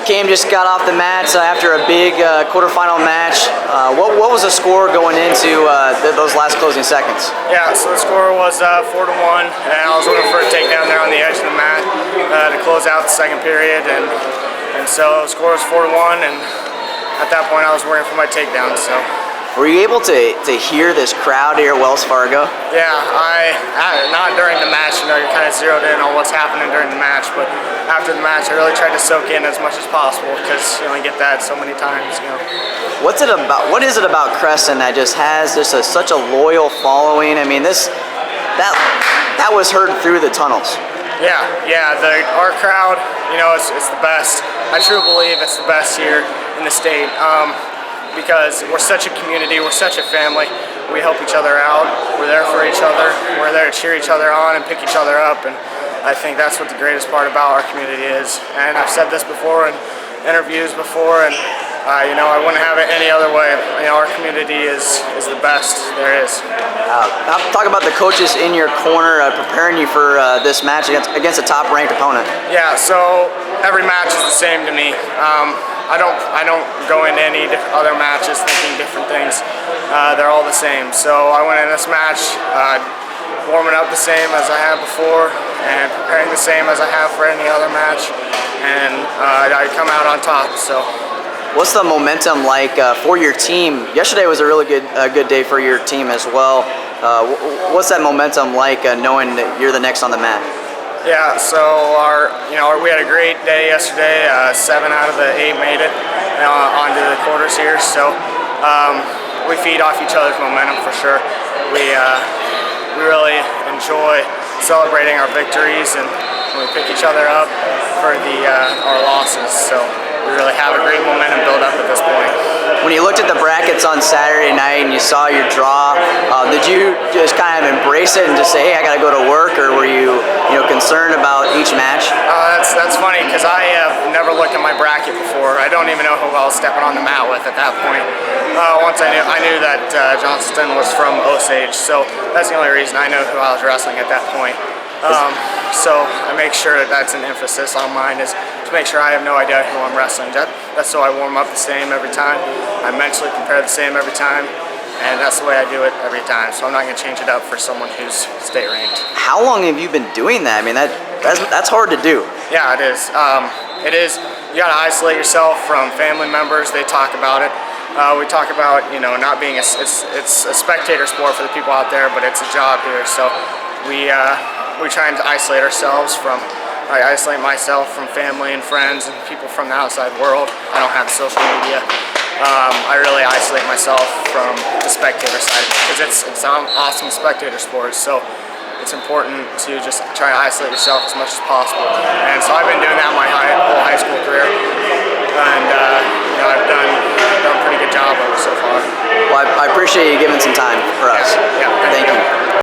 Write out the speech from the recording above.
Cam just got off the mats after a big quarterfinal match. What was the score going into those last closing seconds? Yeah, so the score was 4-1, and I was looking for a takedown there on the edge of the mat to close out the second period, and so the score was 4-1, and at that point I was working for my takedown. So. Were you able to hear this crowd here at Wells Fargo? Yeah, not during the match. You know, you're kind of zeroed in on what's happening during the match, but after the match, I really tried to soak in as much as possible because you only get that so many times. You know. What is it about Crescent that just has such a loyal following? I mean, that was heard through the tunnels. Yeah. Our crowd, you know, it's the best. I truly believe it's the best here in the state. Because we're such a community, we're such a family. We help each other out, we're there for each other, we're there to cheer each other on and pick each other up, and I think that's what the greatest part about our community is. And I've said this before in interviews before, and you know, I wouldn't have it any other way. You know, our community is the best there is. Talk about the coaches in your corner preparing you for this match against a top-ranked opponent. Yeah, so every match is the same to me. I don't go into any other matches thinking different things. They're all the same. So I went in this match warming up the same as I have before and preparing the same as I have for any other match, and I come out on top. So. What's the momentum like for your team? Yesterday was a really good day for your team as well. What's that momentum like knowing that you're the next on the mat? Yeah, so we had a great day yesterday. 7 out of the 8 made it onto the quarters here. So we feed off each other's momentum for sure. We really enjoy celebrating our victories, and we pick each other up for our losses. So we really have a great momentum build up at this point. When you looked at the brackets on Saturday night and you saw your draw, did you just kind of embrace it and just say, hey, I got to go to work, or were you concerned about each match? That's funny because I have never looked at my bracket before. I don't even know who I was stepping on the mat with at that point. Once I knew that Johnston was from Osage, so that's the only reason I know who I was wrestling at that point. So I make sure that's an emphasis on mine, is to make sure I have no idea who I'm wrestling. That's so I warm up the same every time. I mentally prepare the same every time, and that's the way I do it every time. So I'm not going to change it up for someone who's state ranked. How long have you been doing that? I mean, that's hard to do. Yeah, it is. It is. You got to isolate yourself from family members. They talk about it. We talk about not being it's a spectator sport for the people out there, but it's a job here. So we try and isolate ourselves from. I isolate myself from family and friends and people from the outside world. I don't have social media. I really isolate myself from the spectator side because it's an awesome spectator sport. So it's important to just try to isolate yourself as much as possible. And so I've been doing that my whole high school career. And